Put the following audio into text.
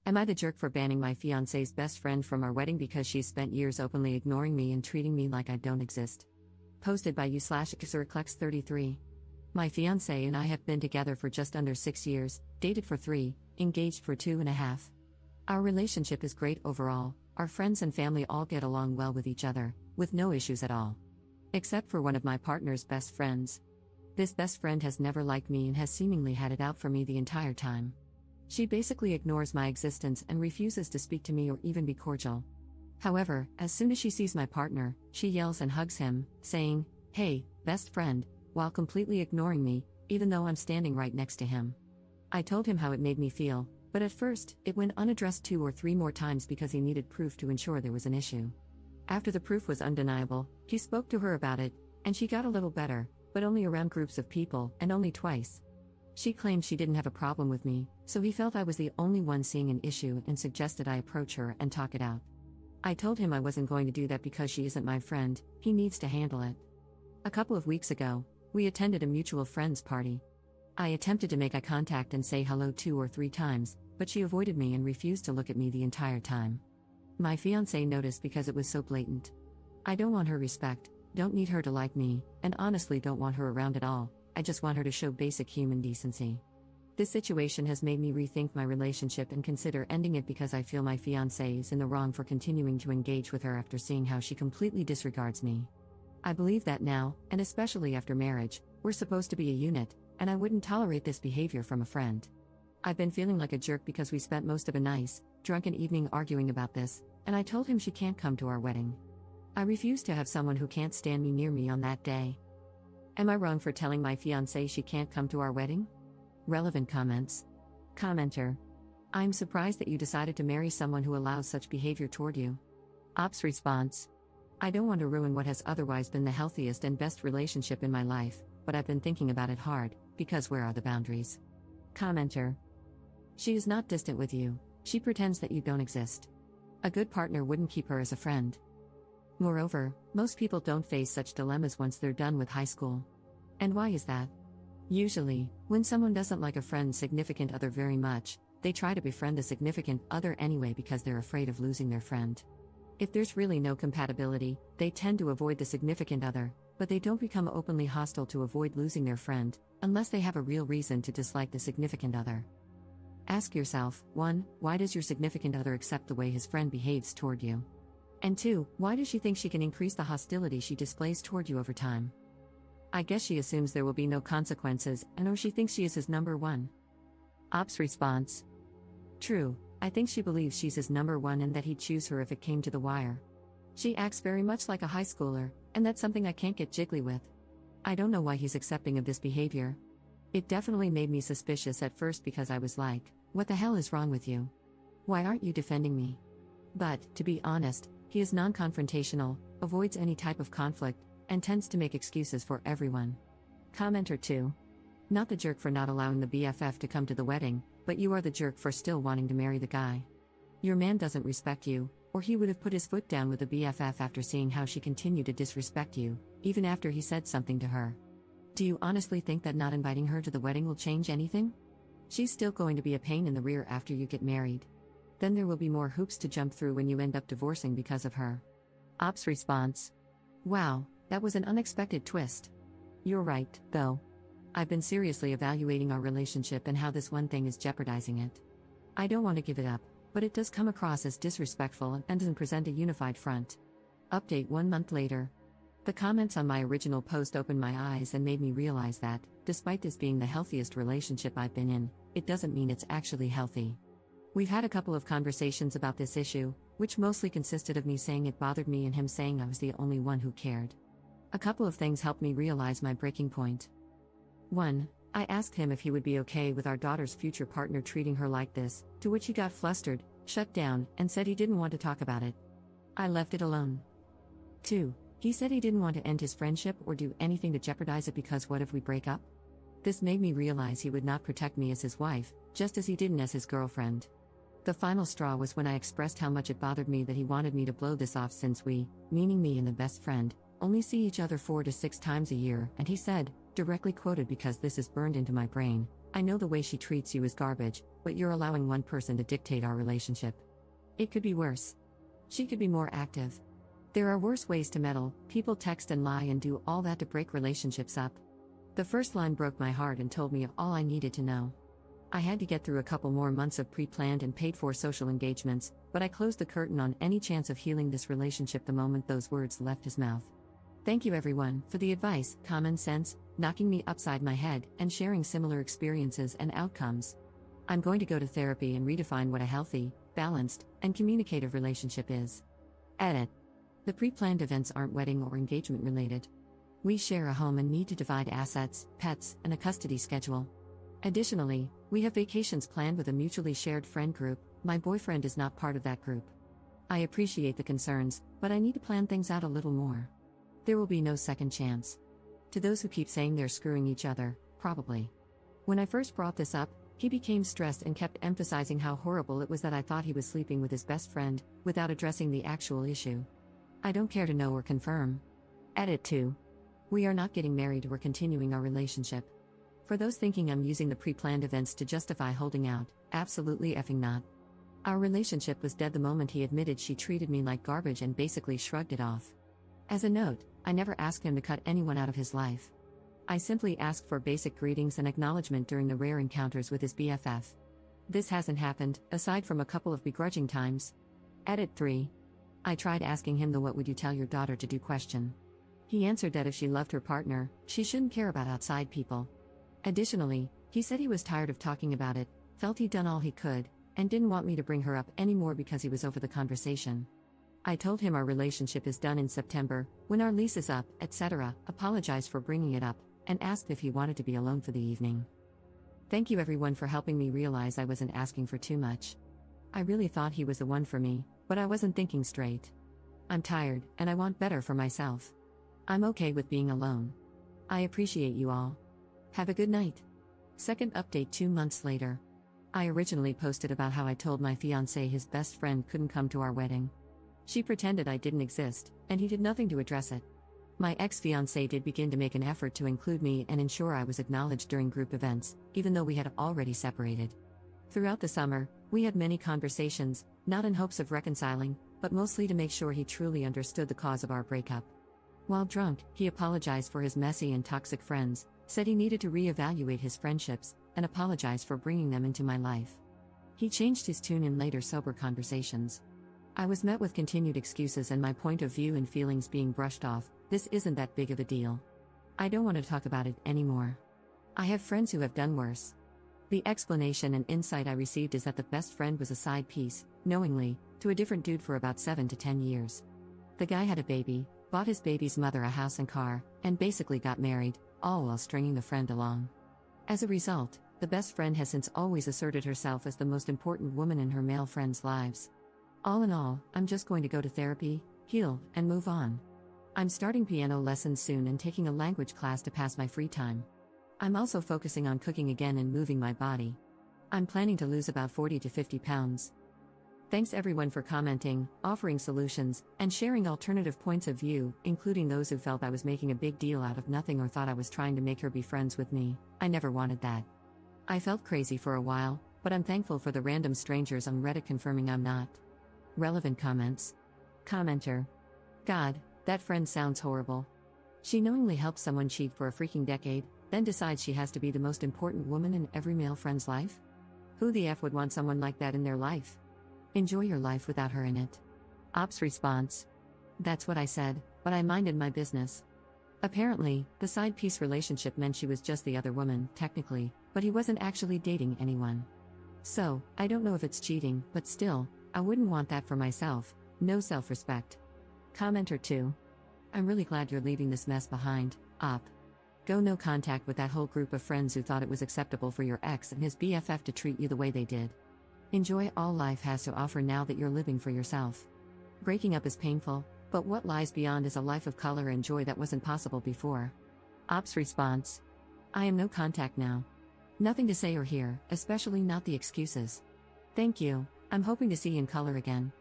Am I the jerk for banning my fiancé's best friend from our wedding because she's spent years openly ignoring me and treating me like I don't exist? Posted by u/xerclex33. My fiancé and I have been together for just under 6 years, dated for 3, engaged for 2.5. Our relationship is great overall, our friends and family all get along well with each other, with no issues at all. Except for one of my partner's best friends. This best friend has never liked me and has seemingly had it out for me the entire time. She basically ignores my existence and refuses to speak to me or even be cordial. However, as soon as she sees my partner, she yells and hugs him, saying, "Hey, best friend," while completely ignoring me, even though I'm standing right next to him. I told him how it made me feel, but at first, it went unaddressed 2 or 3 more times because he needed proof to ensure there was an issue. After the proof was undeniable, he spoke to her about it, and she got a little better, but only around groups of people, and only twice. She claimed she didn't have a problem with me, so he felt I was the only one seeing an issue and suggested I approach her and talk it out. I told him I wasn't going to do that because she isn't my friend, he needs to handle it. A couple of weeks ago, we attended a mutual friend's party. I attempted to make eye contact and say hello 2 or 3 times, but she avoided me and refused to look at me the entire time. My fiancé noticed because it was so blatant. I don't want her respect, don't need her to like me, and honestly don't want her around at all, I just want her to show basic human decency. This situation has made me rethink my relationship and consider ending it because I feel my fiancé is in the wrong for continuing to engage with her after seeing how she completely disregards me. I believe that now, and especially after marriage, we're supposed to be a unit, and I wouldn't tolerate this behavior from a friend. I've been feeling like a jerk because we spent most of a nice, drunken evening arguing about this, and I told him she can't come to our wedding. I refuse to have someone who can't stand me near me on that day. Am I wrong for telling my fiancé she can't come to our wedding? Relevant comments. Commenter. I'm surprised that you decided to marry someone who allows such behavior toward you. Ops response. I don't want to ruin what has otherwise been the healthiest and best relationship in my life, but I've been thinking about it hard, because where are the boundaries? Commenter. She is not distant with you, she pretends that you don't exist. A good partner wouldn't keep her as a friend. Moreover, most people don't face such dilemmas once they're done with high school. And why is that? Usually, when someone doesn't like a friend's significant other very much, they try to befriend the significant other anyway because they're afraid of losing their friend. If there's really no compatibility, they tend to avoid the significant other, but they don't become openly hostile to avoid losing their friend, unless they have a real reason to dislike the significant other. Ask yourself, 1. Why does your significant other accept the way his friend behaves toward you? And 2. Why does she think she can increase the hostility she displays toward you over time? I guess she assumes there will be no consequences, and or she thinks she is his number one. Ops response. True, I think she believes she's his number one and that he'd choose her if it came to the wire. She acts very much like a high schooler, and that's something I can't get jiggly with. I don't know why he's accepting of this behavior. It definitely made me suspicious at first because I was like, what the hell is wrong with you? Why aren't you defending me? But, to be honest, he is non-confrontational, avoids any type of conflict, and tends to make excuses for everyone. Commenter 2. Not the jerk for not allowing the BFF to come to the wedding, but you are the jerk for still wanting to marry the guy. Your man doesn't respect you, or he would have put his foot down with the BFF after seeing how she continued to disrespect you, even after he said something to her. Do you honestly think that not inviting her to the wedding will change anything? She's still going to be a pain in the rear after you get married. Then there will be more hoops to jump through when you end up divorcing because of her. Ops response. Wow, that was an unexpected twist. You're right, though. I've been seriously evaluating our relationship and how this one thing is jeopardizing it. I don't want to give it up, but it does come across as disrespectful and doesn't present a unified front. Update 1 month later. The comments on my original post opened my eyes and made me realize that, despite this being the healthiest relationship I've been in, it doesn't mean it's actually healthy. We've had a couple of conversations about this issue, which mostly consisted of me saying it bothered me and him saying I was the only one who cared. A couple of things helped me realize my breaking point. 1. I asked him if he would be okay with our daughter's future partner treating her like this, to which he got flustered, shut down, and said he didn't want to talk about it. I left it alone. 2. He said he didn't want to end his friendship or do anything to jeopardize it because what if we break up? This made me realize he would not protect me as his wife, just as he didn't as his girlfriend. The final straw was when I expressed how much it bothered me that he wanted me to blow this off since we, meaning me and the best friend, only see each other 4 to 6 times a year, and he said, directly quoted because this is burned into my brain, I know the way she treats you is garbage, but you're allowing one person to dictate our relationship. It could be worse. She could be more active. There are worse ways to meddle. People text and lie and do all that to break relationships up. The first line broke my heart and told me all I needed to know. I had to get through a couple more months of pre-planned and paid-for social engagements, but I closed the curtain on any chance of healing this relationship the moment those words left his mouth. Thank you everyone for the advice, common sense, knocking me upside my head, and sharing similar experiences and outcomes. I'm going to go to therapy and redefine what a healthy, balanced, and communicative relationship is. Edit. The pre-planned events aren't wedding or engagement related. We share a home and need to divide assets, pets, and a custody schedule. Additionally, we have vacations planned with a mutually shared friend group. My boyfriend is not part of that group. I appreciate the concerns, but I need to plan things out a little more. There will be no second chance. To those who keep saying they're screwing each other, probably. When I first brought this up, he became stressed and kept emphasizing how horrible it was that I thought he was sleeping with his best friend, without addressing the actual issue. I don't care to know or confirm. Edit 2. We are not getting married or continuing our relationship. For those thinking I'm using the pre-planned events to justify holding out, absolutely effing not. Our relationship was dead the moment he admitted she treated me like garbage and basically shrugged it off. As a note, I never asked him to cut anyone out of his life. I simply asked for basic greetings and acknowledgement during the rare encounters with his BFF. This hasn't happened, aside from a couple of begrudging times. Edit 3. I tried asking him the "what would you tell your daughter to do" question. He answered that if she loved her partner, she shouldn't care about outside people. Additionally, he said he was tired of talking about it, felt he'd done all he could, and didn't want me to bring her up anymore because he was over the conversation. I told him our relationship is done in September, when our lease is up, etc., apologized for bringing it up, and asked if he wanted to be alone for the evening. Thank you everyone for helping me realize I wasn't asking for too much. I really thought he was the one for me, but I wasn't thinking straight. I'm tired, and I want better for myself. I'm okay with being alone. I appreciate you all. Have a good night. Second update 2 months later. I originally posted about how I told my fiancé his best friend couldn't come to our wedding. She pretended I didn't exist, and he did nothing to address it. My ex-fiancé did begin to make an effort to include me and ensure I was acknowledged during group events, even though we had already separated. Throughout the summer, we had many conversations, not in hopes of reconciling, but mostly to make sure he truly understood the cause of our breakup. While drunk, he apologized for his messy and toxic friends, said he needed to reevaluate his friendships, and apologized for bringing them into my life. He changed his tune in later sober conversations. I was met with continued excuses and my point of view and feelings being brushed off. This isn't that big of a deal. I don't want to talk about it anymore. I have friends who have done worse. The explanation and insight I received is that the best friend was a side piece, knowingly, to a different dude for about 7 to 10 years. The guy had a baby, bought his baby's mother a house and car, and basically got married, all while stringing the friend along. As a result, the best friend has since always asserted herself as the most important woman in her male friends' lives. All in all, I'm just going to go to therapy, heal, and move on. I'm starting piano lessons soon and taking a language class to pass my free time. I'm also focusing on cooking again and moving my body. I'm planning to lose about 40 to 50 pounds. Thanks everyone for commenting, offering solutions, and sharing alternative points of view, including those who felt I was making a big deal out of nothing or thought I was trying to make her be friends with me. I never wanted that. I felt crazy for a while, but I'm thankful for the random strangers on Reddit confirming I'm not. Relevant comments. Commenter. God, that friend sounds horrible. She knowingly helps someone cheat for a freaking decade, then decides she has to be the most important woman in every male friend's life? Who the F would want someone like that in their life? Enjoy your life without her in it. Ops response. That's what I said, but I minded my business. Apparently, the side piece relationship meant she was just the other woman, technically, but he wasn't actually dating anyone. So, I don't know if it's cheating, but still, I wouldn't want that for myself. No self-respect. Commenter 2. I'm really glad you're leaving this mess behind, Op. Go no contact with that whole group of friends who thought it was acceptable for your ex and his BFF to treat you the way they did. Enjoy all life has to offer now that you're living for yourself. Breaking up is painful, but what lies beyond is a life of color and joy that wasn't possible before. Op's response. I am no contact now. Nothing to say or hear, especially not the excuses. Thank you, I'm hoping to see you in color again.